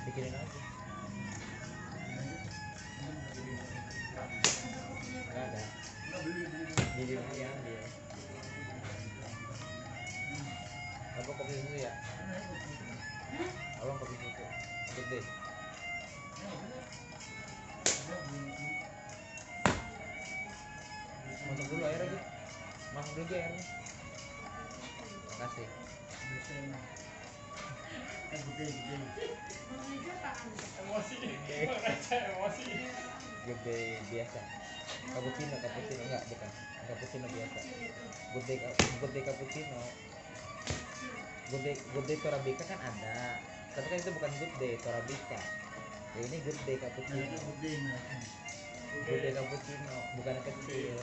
Bikinin aja. Nggak ada. Bikinin aja ambil. Apa kopi susu ya? Abang kopi susu. Gede. Masuk dulu air aja. Masuk dulu airnya. Makasih. Emosi gede biasa. Cappuccino enggak, bukan cappuccino biasa. Gede cappuccino. Gede Torabika kan ada, tapi kan itu bukan gede Torabika ya, ini gede cappuccino. Gede cappuccino bukan kecil.